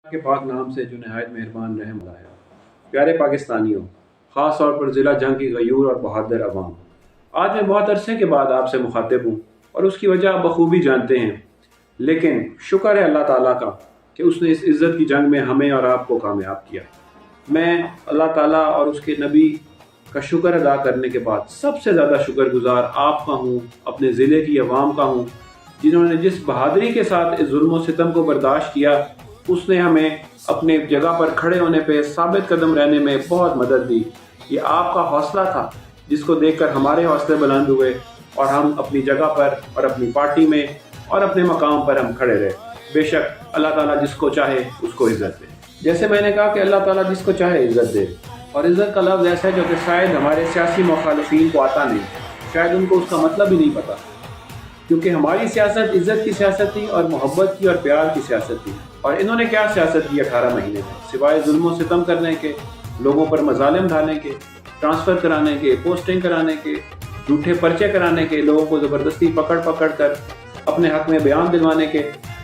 کے پاک نام سے جو نہایت مہربان رحم والا ہے۔ پیارے پاکستانیوں، خاص طور پر ضلع جنگ کی غیور اور بہادر عوام، آج میں بہت عرصے کے بعد آپ سے مخاطب ہوں اور اس کی وجہ آپ بخوبی جانتے ہیں، لیکن شکر ہے اللہ تعالیٰ کا کہ اس نے اس عزت کی جنگ میں ہمیں اور آپ کو کامیاب کیا۔ میں اللہ تعالیٰ اور اس کے نبی کا شکر ادا کرنے کے بعد سب سے زیادہ شکر گزار آپ کا ہوں، اپنے ضلع کی عوام کا ہوں، جنہوں نے جس بہادری کے ساتھ اس ظلم و ستم کو برداشت کیا، اس نے ہمیں اپنے جگہ پر کھڑے ہونے پہ ثابت قدم رہنے میں بہت مدد دی۔ یہ آپ کا حوصلہ تھا جس کو دیکھ کر ہمارے حوصلے بلند ہوئے اور ہم اپنی جگہ پر اور اپنی پارٹی میں اور اپنے مقام پر ہم کھڑے رہے۔ بے شک اللہ تعالیٰ جس کو چاہے اس کو عزت دے۔ جیسے میں نے کہا کہ اللہ تعالیٰ جس کو چاہے عزت دے، اور عزت کا لفظ ایسا ہے جو کہ شاید ہمارے سیاسی مخالفین کو آتا نہیں، شاید ان کو اس کا مطلب ہی نہیں پتا، کیونکہ ہماری سیاست عزت کی سیاست تھی اور محبت کی اور پیار کی سیاست تھی۔ اور انہوں نے کیا سیاست کی 18 مہینے میں، سوائے ظلم و ستم کرنے کے، لوگوں پر مظالم ڈھانے کے، ٹرانسفر کرانے کے، پوسٹنگ کرانے کے، جھوٹے پرچے کرانے کے، لوگوں کو زبردستی پکڑ کر اپنے حق میں بیان دلوانے کے۔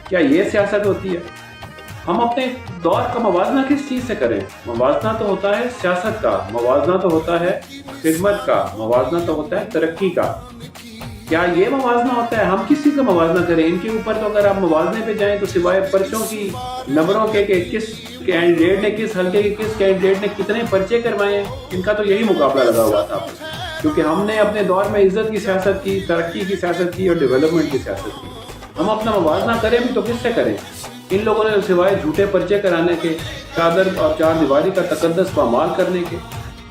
کیا یہ سیاست ہوتی ہے؟ ہم اپنے دور کا موازنہ کس چیز سے کریں؟ موازنہ تو ہوتا ہے سیاست کا، موازنہ تو ہوتا ہے خدمت کا، موازنہ تو ہوتا ہے ترقی کا۔ کیا یہ موازنہ ہوتا ہے؟ ہم کسی کا موازنہ کریں؟ ان کے اوپر تو اگر آپ موازنے پہ جائیں تو سوائے پرچوں کی نمبروں کے کہ کس کینڈیڈیٹ نے، کس حلقے کے کس کینڈیڈیٹ نے کتنے پرچے کروائے ہیں، ان کا تو یہی مقابلہ لگا ہوا تھا، کیونکہ ہم نے اپنے دور میں عزت کی سیاست کی، ترقی کی سیاست کی اور ڈیولپمنٹ کی سیاست کی۔ ہم اپنا موازنہ کریں بھی تو کس سے کریں؟ ان لوگوں نے سوائے جھوٹے پرچے کرانے کے، چادر اور چار دیواری کا تقدس پامال کرنے کے،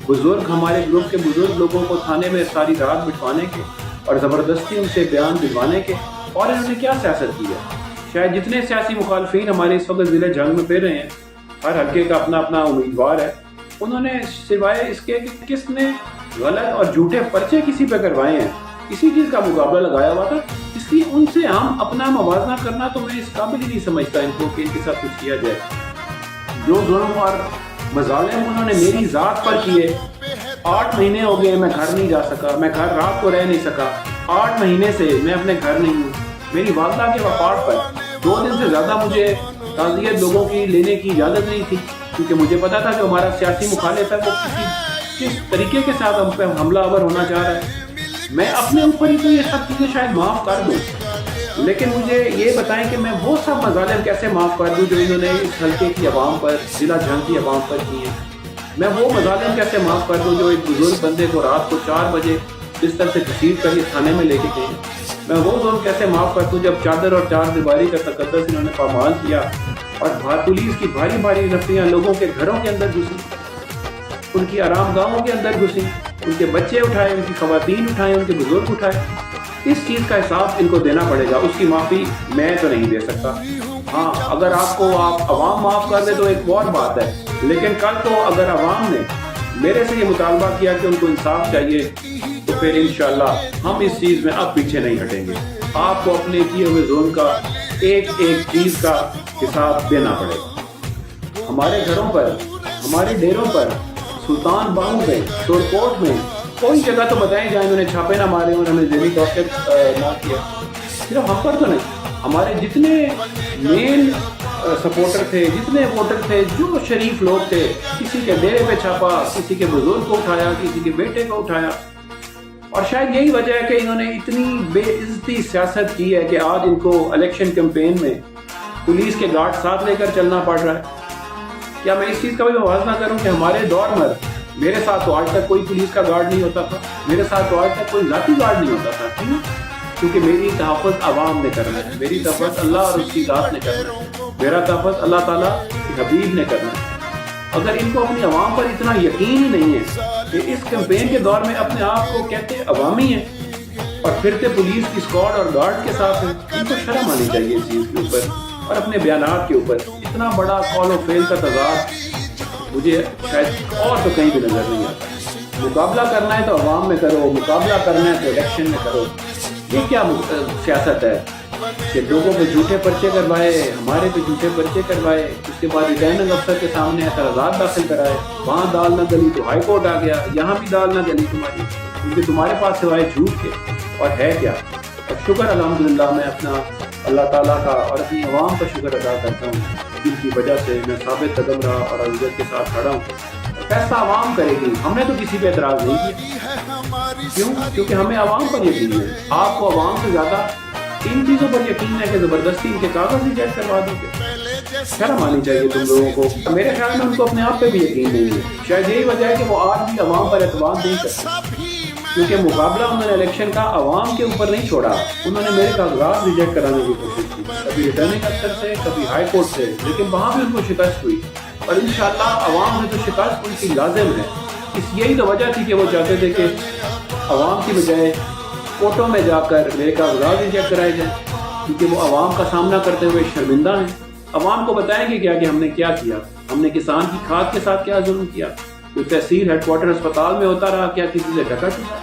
بزرگ ہمارے گروپ کے بزرگ لوگوں کو تھانے میں ساری رات بٹھوانے کے اور زبردستی ان سے بیان دلوانے کے، اور انہوں نے کیا سیاست کی ہے؟ شاید جتنے سیاسی مخالفین ہمارے اس وقت ضلع جنگ میں پھر رہے ہیں، ہر حلقے کا اپنا اپنا امیدوار ہے، انہوں نے سوائے اس کے کہ کس نے غلط اور جھوٹے پرچے کسی پہ کروائے ہیں، اسی چیز کا مقابلہ لگایا ہوا تھا۔ اس لیے ان سے ہم اپنا موازنہ کرنا تو میں اس قابل ہی نہیں سمجھتا ان کو کہ ان کے ساتھ کچھ کیا جائے۔ جو ظلم اور مظالم انہوں نے میری ذات پر کیے، 8 مہینے ہو گئے میں گھر نہیں جا سکا، میں گھر رات کو رہ نہیں سکا، 8 مہینے سے میں اپنے گھر نہیں ہوں۔ میری والدہ کے وفات پر 2 دن سے زیادہ مجھے تعزیت لوگوں کی لینے کی اجازت نہیں تھی، کیونکہ مجھے پتا تھا کہ ہمارا سیاسی مخالف ہے، وہ کس طریقے کے ساتھ ہم پہ حملہ آور ہونا چاہ رہا ہے۔ میں اپنے اوپر ہی تو یہ سب چیزیں شاید معاف کر دوں، لیکن مجھے یہ بتائیں کہ میں وہ سب مظالم کیسے معاف کر دوں جو انہوں نے اس حلقے کی عوام پر، ضلع جنگ کی عوام پر کی ہیں؟ میں وہ مظالم کیسے معاف کر دوں جو ایک بزرگ بندے کو رات کو 4 بجے بستر سے گھسیٹ کر اس تھانے میں لے کے گئے؟ میں وہ ظلم کیسے معاف کر دوں جب چادر اور چار دیواری کا تقدس انہوں نے پامال کیا اور پولیس کی بھاری بھاری نفریاں لوگوں کے گھروں کے اندر گھسیں، ان کی آرام گاہوں کے اندر گھسیں، ان کے بچے اٹھائے، ان کی خواتین اٹھائے، ان کے بزرگ اٹھائے۔ اس چیز کا حساب ان کو دینا پڑے گا، اس کی معافی میں تو نہیں دے سکتا۔ ہاں، اگر آپ عوام معاف کر دے تو ایک اور بات ہے، لیکن کل کو اگر عوام نے میرے سے یہ مطالبہ کیا کہ ان کو انصاف چاہیے، تو پھر انشاءاللہ ہم اس چیز میں اب پیچھے نہیں ہٹیں گے۔ آپ کو اپنے کیے ہوئے ظلم کا ایک ایک چیز کا حساب دینا پڑے گا۔ ہمارے گھروں پر، ہمارے ڈیروں پر، سلطان باغ میں، شورکوٹ میں، کوئی جگہ تو بتائیں جہاں انہوں نے چھاپے نہ مارے اور ہمیں ذہنی ٹارچر نہ کیا۔ صرف ہم پر تو نہیں، ہمارے جتنے مین سپورٹر تھے، جتنے ووٹر تھے، جو شریف لوگ تھے، کسی کے ڈیرے پہ چھاپا، کسی کے بزرگ کو اٹھایا، کسی کے بیٹے کو اٹھایا۔ اور شاید یہی وجہ ہے کہ انہوں نے اتنی بے عزتی سیاست کی ہے کہ آج ان کو الیکشن کیمپین میں پولیس کے گارڈ ساتھ لے کر چلنا پڑ رہا ہے۔ کیا میں اس چیز کا بھی موازنہ کروں کہ ہمارے دور میں میرے ساتھ تو آج تک کوئی پولیس کا گارڈ نہیں ہوتا تھا، میرے ساتھ تو آج تک کوئی ذاتی گارڈ نہیں ہوتا تھا، کیوں؟ کیونکہ میری تحفظ عوام نے کرنا ہے، میری تحفظ اللہ اور اس کی ذات نے کرنا ہے، میرا تحفظ اللہ تعالیٰ کے حبیب نے کرنا ہے۔ اگر ان کو اپنی عوام پر اتنا یقین ہی نہیں ہے کہ اس کیمپین کے دور میں اپنے آپ کو کہتے عوامی ہیں اور پھرتے پولیس کی اسکواڈ اور گارڈ کے ساتھ ہیں، ان کو شرم آنی چاہیے اس چیز کے اوپر اور اپنے بیانات کے اوپر۔ اتنا بڑا قول و فعل کا تضاد مجھے شاید اور تو کہیں بھی نظر نہیں آتا۔ مقابلہ کرنا ہے تو عوام میں کرو، مقابلہ کرنا ہے تو الیکشن میں کرو۔ یہ کیا سیاست ہے کہ لوگوں پہ جھوٹے پرچے کروائے، ہمارے پہ جھوٹے پرچے کروائے، اس کے بعد ریٹرننگ افسر کے سامنے اعتراضات داخل کرائے، وہاں دال نہ گلی تو ہائی کورٹ آ گیا، یہاں بھی دال نہ گلی تمہاری، کیونکہ تمہارے پاس سوائے جھوٹ کے اور ہے کیا؟ اور شکر الحمدللہ میں اپنا اللہ تعالیٰ کا اور اپنی عوام کا شکر ادا کرتا ہوں جن کی وجہ سے میں ثابت قدم رہا اور عزت کے ساتھ کھڑا ہوں۔ فیصلہ عوام کرے گی، ہم نے تو کسی پہ اعتراض نہیں کیا۔ کیوں؟ کیونکہ ہمیں عوام پر یقین ہے۔ آپ کو عوام سے زیادہ ان چیزوں پر یقین ہے کہ زبردستی ان کے کاغذ ریجیکٹ کروا دو گے؟ شرم آنی چاہیے تم لوگوں کو۔ میرے خیال میں ان کو اپنے آپ پہ بھی یقین نہیں ہے۔ شاید یہی وجہ ہے کہ وہ آج بھی عوام پر اعتماد نہیں کرتے، کیونکہ مقابلہ انہوں نے الیکشن کا عوام کے اوپر نہیں چھوڑا۔ انہوں نے میرے کاغذات ریجیکٹ کرانے کی کوشش کی، کبھی ریٹرننگ افسر سے، کبھی ہائی کورٹ سے، لیکن وہاں بھی ان کو شکست ہوئی، اور انشاءاللہ عوام میں تو شکست ان کی لازم ہے۔ یہی تو وجہ تھی کہ وہ چاہتے تھے کہ عوام کی بجائے کورٹوں میں جا کر میرے کاغذات ریجیکٹ کرائے جائیں، کیونکہ وہ عوام کا سامنا کرتے ہوئے شرمندہ ہیں۔ عوام کو بتائیں گے کیا کہ ہم نے کیا کیا، ہم نے کسان کی کھاد کے ساتھ کیا ظلم کیا، کوئی تحصیل ہیڈ کوارٹر اسپتال میں ہوتا رہا، کیا کسی سے ڈکا چکا،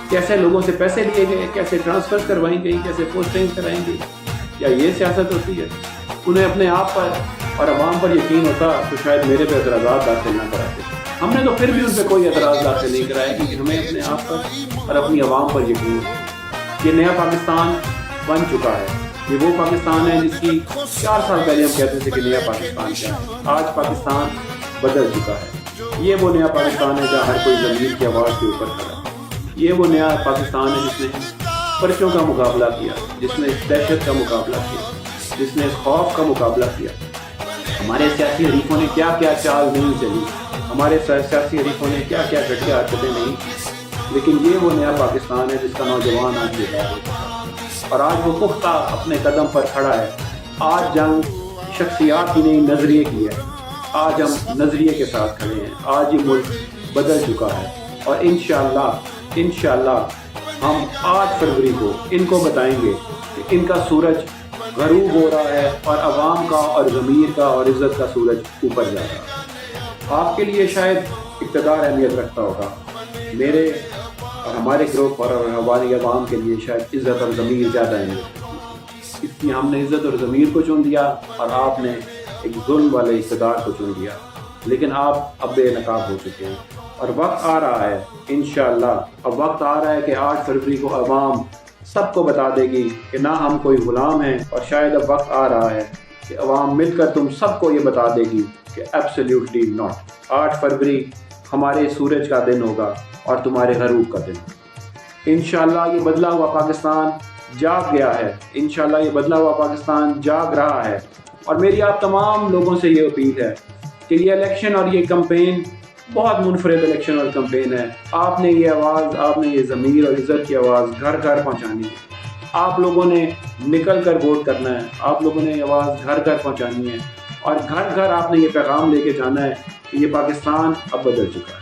کیسے لوگوں سے پیسے لیے گئے، کیسے ٹرانسفر کروائی گئی، کیسے پوسٹنگ کرائی گئی۔ کیا یہ سیاست ہوتی ہے؟ انہیں اپنے آپ پر اور عوام پر یقین ہوتا تو شاید میرے پہ اعتراضات داخل نہ کراتے۔ ہم نے تو پھر بھی ان پہ کوئی اعتراض داخل نہیں کرایا، کیونکہ ہمیں اپنے آپ پر اور اپنی عوام پر یقین ہے۔ یہ نیا پاکستان بن چکا ہے۔ یہ وہ پاکستان ہے جس کی 4 سال پہلے ہم کہتے تھے کہ نیا پاکستان کیا ہے۔ آج پاکستان بدل چکا ہے۔ یہ وہ نیا پاکستان ہے جہاں ہر کوئی ضمیر کی آواز کے اوپر کھڑا ہے۔ یہ وہ نیا پاکستان ہے جس نے پرچوں کا مقابلہ کیا، جس نے اس دہشت کا مقابلہ کیا، جس نے اس خوف کا مقابلہ کیا۔ ہمارے سیاسی حریفوں نے کیا کیا چال نہیں چلی، ہمارے سیاسی حریفوں نے کیا کیا گھٹیا حرکتیں نہیں کی، لیکن یہ وہ نیا پاکستان ہے جس کا نوجوان آج بیدار ہو چکا ہے، اور آج وہ پختہ اپنے قدم پر کھڑا ہے۔ آج جنگ شخصیات کی نہیں، نظریے کی ہے۔ آج ہم نظریے کے ساتھ کھڑے ہیں۔ آج یہ ملک بدل چکا ہے، اور انشاءاللہ ہم 8 فروری کو ان کو بتائیں گے کہ ان کا سورج غروب ہو رہا ہے، اور عوام کا اور ضمیر کا اور عزت کا سورج اوپر جا رہا ہے۔ آپ کے لیے شاید اقتدار اہمیت رکھتا ہوگا، میرے اور ہمارے گروپ اور ہماری عوام کے لیے شاید عزت اور ضمیر زیادہ اہمیت رکھتی ہے۔ اس لیے ہم نے عزت اور ضمیر کو چن لیا، اور آپ نے ایک ظلم والے اقتدار کو چن لیا۔ لیکن آپ اب بے نقاب ہو چکے ہیں، اور وقت آ رہا ہے انشاءاللہ، اب وقت آ رہا ہے کہ 8 فروری کو عوام سب کو بتا دے گی کہ نہ ہم کوئی غلام ہیں، اور شاید اب وقت آ رہا ہے کہ عوام مل کر تم سب کو یہ بتا دے گی کہ ایبسلیوٹلی ناٹ۔ 8 فروری ہمارے سورج کا دن ہوگا اور تمہارے غروب کا دن۔ انشاءاللہ یہ بدلا ہوا پاکستان جاگ گیا ہے، انشاءاللہ یہ بدلا ہوا پاکستان جاگ رہا ہے، اور میری آپ تمام لوگوں سے یہ اپیل ہے کہ یہ الیکشن اور یہ کمپین بہت منفرد الیکشن اور کمپین ہے۔ آپ نے یہ آواز، آپ نے یہ ضمیر اور عزت کی آواز گھر گھر پہنچانی ہے۔ آپ لوگوں نے نکل کر ووٹ کرنا ہے، آپ لوگوں نے یہ آواز گھر گھر پہنچانی ہے، اور گھر گھر آپ نے یہ پیغام لے کے جانا ہے کہ یہ پاکستان اب بدل چکا ہے۔